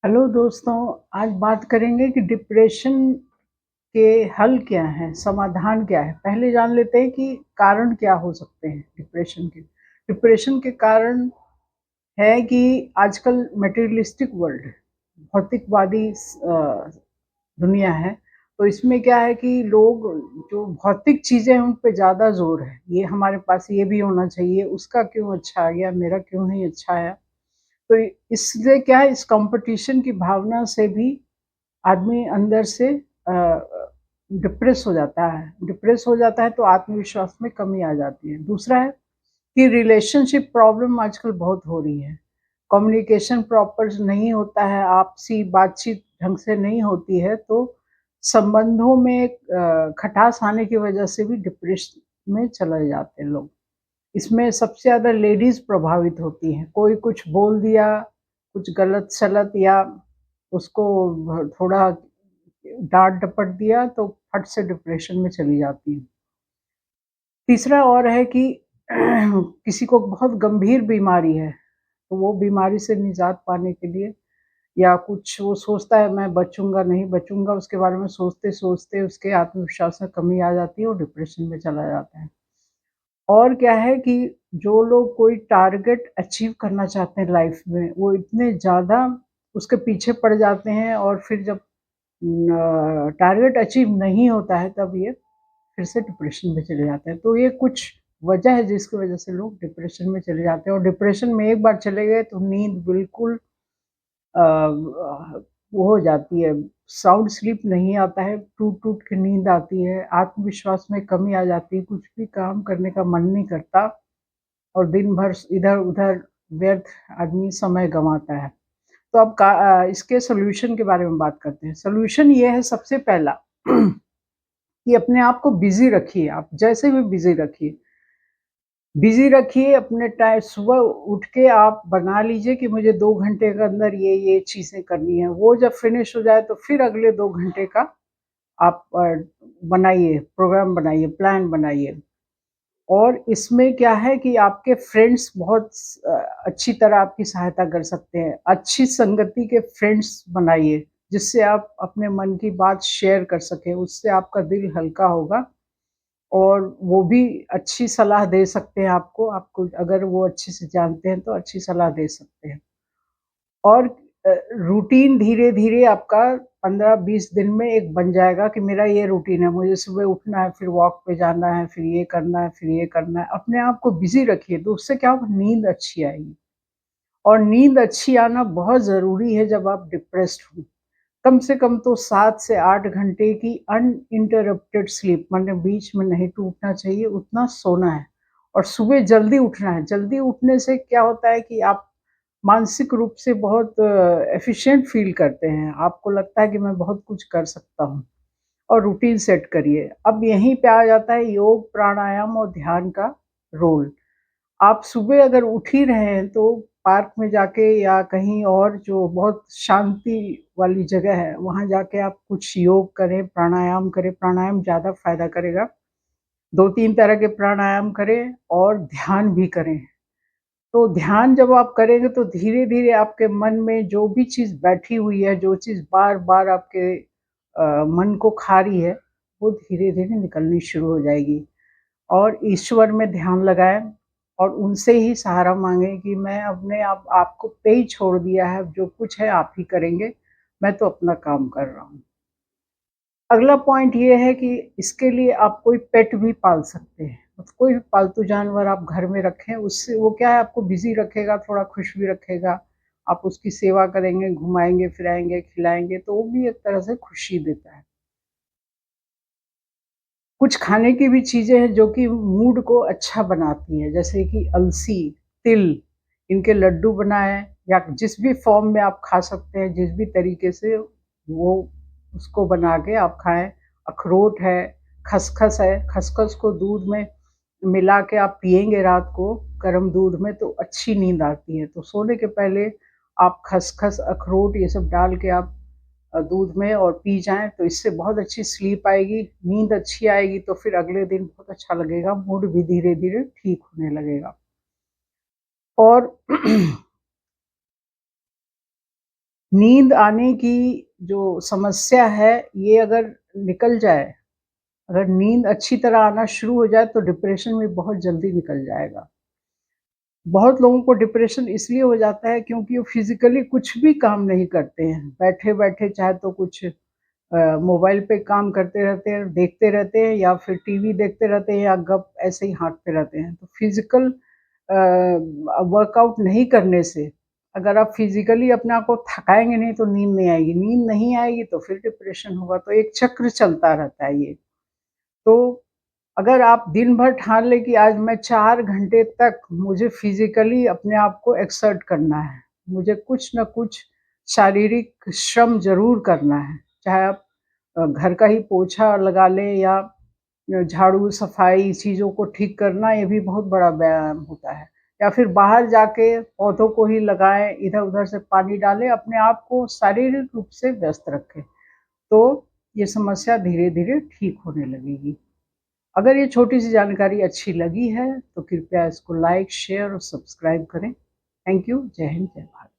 Hello दोस्तों, आज बात करेंगे कि डिप्रेशन के हल क्या हैं, समाधान क्या है। पहले जान लेते हैं कि कारण क्या हो सकते हैं डिप्रेशन के। डिप्रेशन के कारण है कि आजकल मटेरियलिस्टिक वर्ल्ड है, भौतिकवादी दुनिया है। तो इसमें क्या है कि लोग जो भौतिक चीज़ें हैं उन पे ज़्यादा ज़ोर है। ये हमारे पास ये भी होना चाहिए, उसका क्यों अच्छा आ गया, मेरा क्यों नहीं अच्छा आया। तो इसलिए क्या है, इस कॉम्पिटिशन की भावना से भी आदमी अंदर से डिप्रेस हो जाता है। डिप्रेस हो जाता है तो आत्मविश्वास में कमी आ जाती है। दूसरा है कि रिलेशनशिप प्रॉब्लम आजकल बहुत हो रही है। कम्युनिकेशन प्रॉपर नहीं होता है, आपसी बातचीत ढंग से नहीं होती है, तो संबंधों में खटास आने की वजह से भी डिप्रेशन में चले जाते हैं लोग। इसमें सबसे ज़्यादा लेडीज़ प्रभावित होती हैं। कोई कुछ बोल दिया, कुछ गलत-सलत या उसको थोड़ा डाँट-डपट दिया तो फट से डिप्रेशन में चली जाती हैं। तीसरा और है कि किसी को बहुत गंभीर बीमारी है, तो वो बीमारी से निजात पाने के लिए या कुछ वो सोचता है मैं बचूँगा, नहीं बचूँगा, उसके बारे में सोचते-सोचते उसके आत्मविश्वास में कमी आ जाती है और डिप्रेशन में चला जाता है। और क्या है कि जो लोग कोई टारगेट अचीव करना चाहते हैं लाइफ में, वो इतने ज़्यादा उसके पीछे पड़ जाते हैं और फिर जब टारगेट अचीव नहीं होता है तब ये फिर से डिप्रेशन में चले जाते हैं। तो ये कुछ वजह है जिसकी वजह से लोग डिप्रेशन में चले जाते हैं और डिप्रेशन में एक बार चले गए तो नींद बिल्कुल वो हो जाती है, साउंड स्लीप नहीं आता है, टूट-टूट के नींद आती है, आत्मविश्वास में कमी आ जाती है, कुछ भी काम करने का मन नहीं करता और दिन भर इधर-उधर व्यर्थ आदमी समय गँवाता है। तो अब इसके सॉल्यूशन के बारे में बात करते हैं। सॉल्यूशन ये है सबसे पहला कि अपने आप को बिज़ी रखिए, आप जैसे भी बिज़ी रखिए अपने सुबह उठ के आप बना लीजिए कि मुझे 2 घंटे के अंदर ये चीज़ें करनी है। वो जब फ़िनिश हो जाए तो फिर अगले 2 घंटे का आप बनाइए, प्रोग्राम बनाइए, प्लान बनाइए। और इसमें क्या है कि आपके फ्रेंड्स बहुत अच्छी तरह आपकी सहायता कर सकते हैं। अच्छी संगति के फ्रेंड्स बनाइए, जिससे आप अपने मन की बात शेयर कर सकें, उससे आपका दिल हल्का होगा और वो भी अच्छी सलाह दे सकते हैं आपको। आपको अगर वो अच्छे से जानते हैं तो अच्छी सलाह दे सकते हैं। और रूटीन धीरे-धीरे आपका 15-20 दिन में एक बन जाएगा कि मेरा ये रूटीन है, मुझे सुबह उठना है, फिर वॉक पे जाना है, फिर ये करना है, फिर ये करना है। अपने आप को बिज़ी रखिए, तो उससे क्या होगा, नींद अच्छी आएगी और नींद अच्छी आना बहुत ज़रूरी है जब आप डिप्रेस्ड हो। कम से कम तो 7 से 8 घंटे की अनइंटरप्टेड स्लीप माने बीच में नहीं टूटना चाहिए, उतना सोना है और सुबह जल्दी उठना है। जल्दी उठने से क्या होता है कि आप मानसिक रूप से बहुत एफ़िशिएंट फ़ील करते हैं। आपको लगता है कि मैं बहुत कुछ कर सकता हूँ और रूटीन सेट करिए। अब यहीं पे आ जाता है योग, प्राणायाम और ध्यान का रोल। आप सुबह अगर उठ ही रहे हैं तो पार्क में जाके या कहीं और जो बहुत शांति वाली जगह है, वहाँ जाके आप कुछ योग करें, प्राणायाम करें। प्राणायाम ज़्यादा फ़ायदा करेगा। 2-3 तरह के प्राणायाम करें और ध्यान भी करें। तो ध्यान जब आप करेंगे तो धीरे-धीरे आपके मन में जो भी चीज़ बैठी हुई है, जो चीज़ बार-बार आपके मन को खा रही है, वो धीरे-धीरे निकलनी शुरू हो जाएगी। और ईश्वर में ध्यान लगाएँ और उनसे ही सहारा माँगे कि मैं अपने आप आपको पे ही छोड़ दिया है, जो कुछ है आप ही करेंगे, मैं तो अपना काम कर रहा हूँ। अगला पॉइंट ये है कि इसके लिए आप कोई पेट भी पाल सकते हैं। कोई भी पालतू जानवर आप घर में रखें, उससे वो क्या है आपको बिज़ी रखेगा, थोड़ा खुश भी रखेगा। आप उसकी सेवा करेंगे, घुमाएँगे, फिराएँगे, खिलाएँगे, तो वो भी एक तरह से खुशी देता है। कुछ खाने की भी चीज़ें हैं जो कि मूड को अच्छा बनाती हैं, जैसे कि अलसी, तिल, इनके लड्डू बनाएँ या जिस भी फ़ॉर्म में आप खा सकते हैं, जिस भी तरीके से वो उसको बना के आप खाएँ। अखरोट है, खसखस को दूध में मिला के आप पिएँगे रात को गरम दूध में तो अच्छी नींद आती है। तो सोने के पहले आप खसखस, अखरोट ये सब डाल के आप दूध में और पी जाएँ तो इससे बहुत अच्छी स्लीप आएगी, नींद अच्छी आएगी तो फिर अगले दिन बहुत अच्छा लगेगा, मूड भी धीरे-धीरे ठीक होने लगेगा। और नींद आने की जो समस्या है, ये अगर निकल जाए, अगर नींद अच्छी तरह आना शुरू हो जाए, तो डिप्रेशन में बहुत जल्दी निकल जाएगा। बहुत लोगों को डिप्रेशन इसलिए हो जाता है क्योंकि वो फिज़िकली कुछ भी काम नहीं करते हैं। बैठे-बैठे चाहे तो कुछ मोबाइल पे काम करते रहते हैं, देखते रहते हैं या फिर टीवी देखते रहते हैं या गप ऐसे ही हाँकते रहते हैं। तो फिज़िकल वर्कआउट नहीं करने से अगर आप फिज़िकली अपने आप को थकाएँगे नहीं तो नींद नहीं आएगी, नींद नहीं आएगी तो फिर डिप्रेशन होगा, तो एक चक्र चलता रहता है ये। तो अगर आप दिन भर ठान लें कि आज मैं 4 घंटे तक मुझे फ़िज़िकली अपने आप को एक्सर्ट करना है, मुझे कुछ न कुछ शारीरिक श्रम ज़रूर करना है। चाहे आप घर का ही पोछा लगा लें या झाड़ू, सफाई, चीज़ों को ठीक करना ये भी बहुत बड़ा व्यायाम होता है। या फिर बाहर जाके पौधों को ही लगाएँ, इधर-उधर से पानी डालें, अपने आप को शारीरिक रूप से व्यस्त रखें। तो ये समस्या धीरे-धीरे ठीक होने लगेगी। अगर ये छोटी-सी जानकारी अच्छी लगी है, तो कृपया इसको लाइक, शेयर और सब्सक्राइब करें। Thank you. जय हिंद, जय भारत।